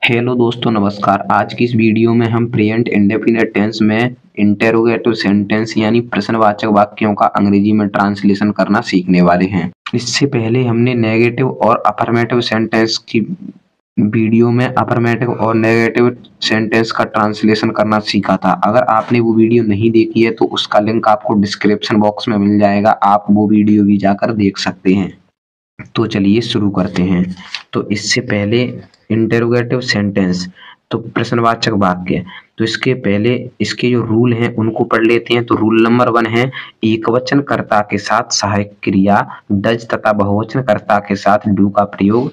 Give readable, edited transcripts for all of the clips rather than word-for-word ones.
Hello दोस्तों, नमस्कार। आज की इस वीडियो में हम प्रेजेंट इंडेफिनिट टेंस में इंटेरोगेटिव सेंटेंस यानी प्रश्नवाचक वाक्यों का अंग्रेजी में ट्रांसलेशन करना सीखने वाले हैं। इससे पहले हमने नेगेटिव और अफर्मेटिव सेंटेंस की वीडियो में अफर्मेटिव और नेगेटिव सेंटेंस का ट्रांसलेशन करना सीखा था। अगर आपने वो वीडियो नहीं देखी है तो उसका लिंक आपको डिस्क्रिप्शन बॉक्स में मिल जाएगा, आप वो वीडियो भी जाकर देख सकते हैं। तो चलिए शुरू करते हैं। तो इससे पहले इंटेरोगेटिव सेंटेंस तो प्रश्नवाचक वाक्य, तो इसके पहले इसके जो रूल हैं उनको पढ़ लेते हैं। तो रूल नंबर 1 है एकवचन कर्ता के साथ सहायक क्रिया डज तथा बहुवचन कर्ता के साथ डू का प्रयोग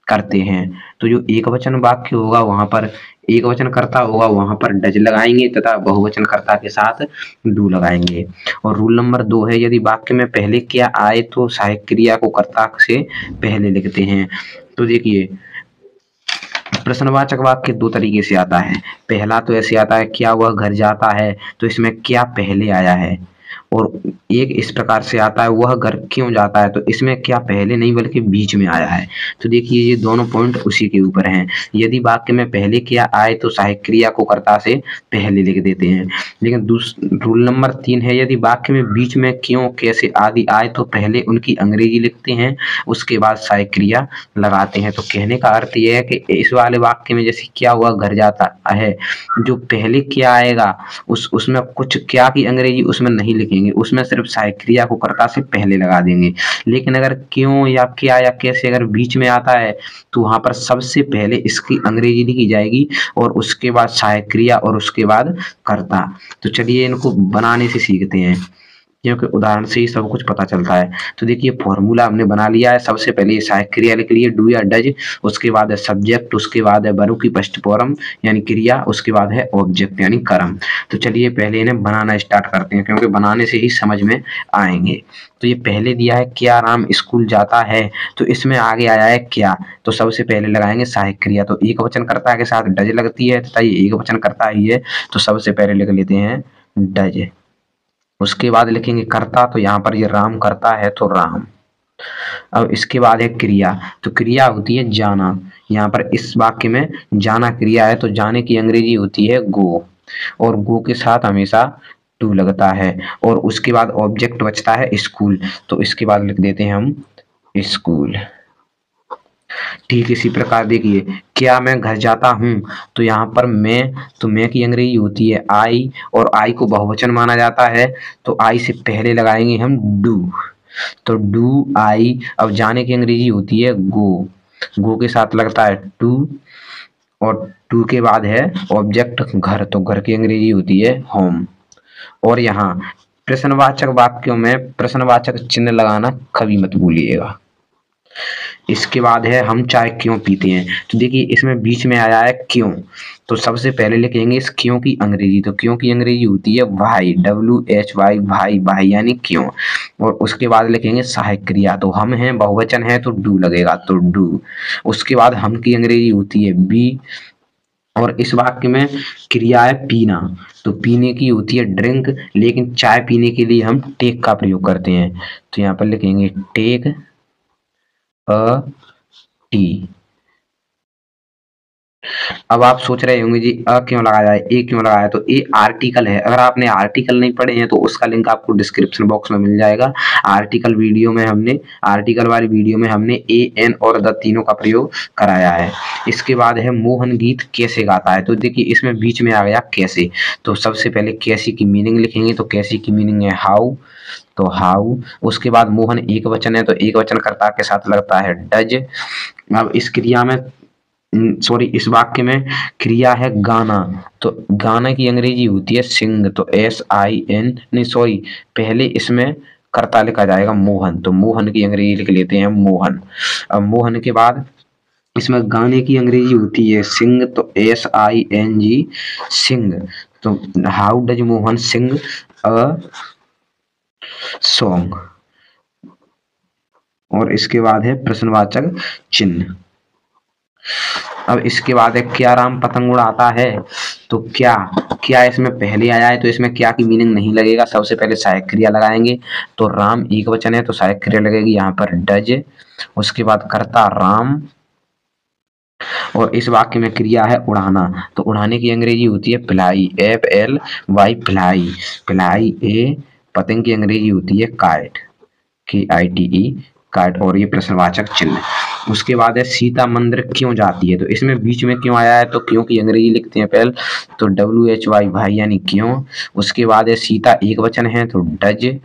करते हैं। तो जो एकवचन वाक्य होगा वहां पर एक वचन कर्ता होगा, वहां पर डज लगाएंगे तथा बहुवचन कर्ता के साथ डू लगाएंगे। और रूल नंबर 2 है यदि वाक्य में पहले क्या आए तो सहायक क्रिया को कर्ता से पहले लिखते हैं। तो देखिए प्रश्नवाचक वाक्य दो तरीके से आता है। पहला तो ऐसे आता है क्या वह घर जाता है, तो इसमें क्या पहले आया है। और एक इस प्रकार से आता है वह घर क्यों जाता है, तो इसमें क्या पहले नहीं बल्कि बीच में आया है। तो देखिए ये दोनों पॉइंट उसी के ऊपर हैं। यदि वाक्य में पहले क्या आए तो सहायक क्रिया को कर्ता से पहले लिख देते हैं। लेकिन रूल नंबर 3 है यदि वाक्य में बीच में क्यों कैसे आदि आए तो पहले उनकी अंग्रेजी लिखते हैं, उसके बाद सहायक क्रिया लगाते हैं। तो कहने का अर्थ यह है कि इस वाले वाक्य में जैसे क्या हुआ घर जाता है, जो पहले क्या आएगा उसमें कुछ क्या की अंग्रेजी उसमें नहीं लिखेंगे, उसमें सिर्फ सहायक क्रिया को कर्ता से पहले लगा देंगे। लेकिन अगर क्यों या क्या या कैसे अगर बीच में आता है तो वहां पर सबसे पहले इसकी अंग्रेजी लिखी जाएगी और उसके बाद सहायक क्रिया और उसके बाद कर्ता। तो चलिए इनको बनाने से सीखते हैं, क्योंकि उदाहरण से ही सब कुछ पता चलता है। तो देखिए फॉर्मूला हमने बना लिया है। सबसे पहले सहायक क्रिया लिख लिए डू या डज, उसके बाद है सब्जेक्ट, उसके बाद है वर्ब की फर्स्ट फॉर्म यानी क्रिया, उसके बाद है ऑब्जेक्ट यानी कर्म। तो चलिए पहले इन्हें बनाना स्टार्ट करते हैं, क्योंकि बनाने से ही समझ में आएंगे। तो ये पहले दिया है क्या राम स्कूल जाता है, तो इसमें आगे आया है क्या, तो सबसे पहले लगाएंगे सहायक क्रिया। तो एक वचन कर्ता के साथ डज लगती है तथा ये एक वचन कर्ता ही है, तो सबसे पहले लिख लेते हैं डज। उसके बाद लिखेंगे कर्ता, तो यहाँ पर ये राम करता है तो राम। अब इसके बाद है क्रिया, तो क्रिया होती है जाना। यहाँ पर इस वाक्य में जाना क्रिया है, तो जाने की अंग्रेजी होती है गो, और गो के साथ हमेशा टू लगता है। और उसके बाद ऑब्जेक्ट बचता है स्कूल, तो इसके बाद लिख देते हैं हम स्कूल। ठीक इसी प्रकार देखिए क्या मैं घर जाता हूँ, तो यहाँ पर मैं, तो मैं की अंग्रेजी होती है आई, और आई को बहुवचन माना जाता है, तो आई से पहले लगाएंगे हम डू, तो डू आई। अब जाने की अंग्रेजी होती है गो, गो के साथ लगता है टू, और टू के बाद है ऑब्जेक्ट घर, तो घर की अंग्रेजी होती है होम। और यहाँ प्रश्नवाचक वाक्यों में प्रश्नवाचक चिन्ह लगाना कभी मत भूलिएगा। इसके बाद है हम चाय क्यों पीते हैं, तो देखिए इसमें बीच में आया है क्यों, तो सबसे पहले लिखेंगे इस क्यों की अंग्रेजी। तो क्यों की अंग्रेजी होती है वाई, WHY, भाई, भाई यानी क्यों। और उसके बाद लिखेंगे सहायक क्रिया, तो हम हैं बहुवचन है तो डू लगेगा, तो डू। उसके बाद हम की अंग्रेजी होती है बी, और इस वाक्य में क्रिया है पीना, तो पीने की होती है ड्रिंक, लेकिन चाय पीने के लिए हम टेक का प्रयोग करते हैं, तो यहाँ पर लिखेंगे टेक अ टी। अब आप सोच रहे होंगे जी अ क्यों लगाया है, ए क्यों लगाया है, तो ए आर्टिकल है। अगर आपने आर्टिकल नहीं पढ़े हैं तो उसका लिंक आपको डिस्क्रिप्शन बॉक्स में मिल जाएगा। आर्टिकल वीडियो में हमने, आर्टिकल वाली वीडियो में हमने ए एन और द तीनों का प्रयोग कराया है। इसके बाद है मोहन गीत कैसे गाता है, तो देखिए इसमें बीच में आ गया कैसे, तो सबसे पहले कैसे की मीनिंग लिखेंगे, तो कैसे की मीनिंग है हाउ, तो हाउ। उसके बाद मोहन एक वचन है, तो एक वचन कर्ता के साथ लगता है डज। अब इस क्रिया में सॉरी इस वाक्य में क्रिया है गाना, तो गाना की अंग्रेजी होती है सिंग, तो SIN, नहीं सॉरी पहले इसमें कर्ता लिखा जाएगा मोहन, तो मोहन की अंग्रेजी लिख लेते हैं मोहन। अब मोहन के बाद इसमें गाने की अंग्रेजी होती है सिंग, तो SING सिंग, तो how does Mohan sing a song. और इसके बाद है प्रश्नवाचक चिन्ह। अब इसके बाद है क्या राम पतंग उड़ाता है, तो क्या, क्या इसमें पहले आया है तो इसमें क्या की मीनिंग नहीं लगेगा, सबसे पहले सहायक क्रिया लगाएंगे, तो राम एक वचन है तो सहायक क्रिया लगेगी यहाँ पर डज। उसके बाद कर्ता राम, और इस वाक्य में क्रिया है उड़ाना, तो उड़ाने की अंग्रेजी होती है फ्लाई, FLY फ्लाई। फ्लाई ए पतंग की अंग्रेजी होती है काइट, KITE काइट। और ये प्रश्नवाचक चिन्ह। उसके बाद है सीता मंदिर क्यों जाती है, तो इसमें बीच में क्यों आया है, तो क्यों की अंग्रेजी लिखते हैं पहले, तो WHY भाई यानी क्यों। उसके बाद है सीता एक वचन है तो डज,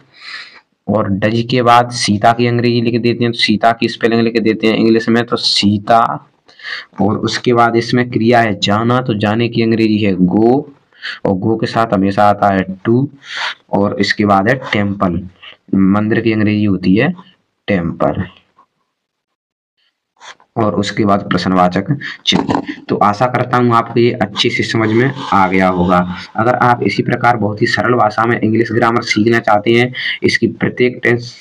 और डज के बाद सीता की अंग्रेजी लिख देते हैं, तो सीता की स्पेलिंग लिख देते हैं इंग्लिश में तो सीता। और उसके बाद इसमें क्रिया है जाना, तो जाने की अंग्रेजी है गो, और गो के साथ हमेशा आता है टू। और इसके बाद है टेम्पल, मंदिर की अंग्रेजी होती है टेम्पल। और उसके बाद प्रश्नवाचक चिन्ह। तो आशा करता हूँ आपको ये अच्छी से समझ में आ गया होगा। अगर आप इसी प्रकार बहुत ही सरल भाषा में इंग्लिश ग्रामर सीखना चाहते हैं, इसकी प्रत्येक टेंस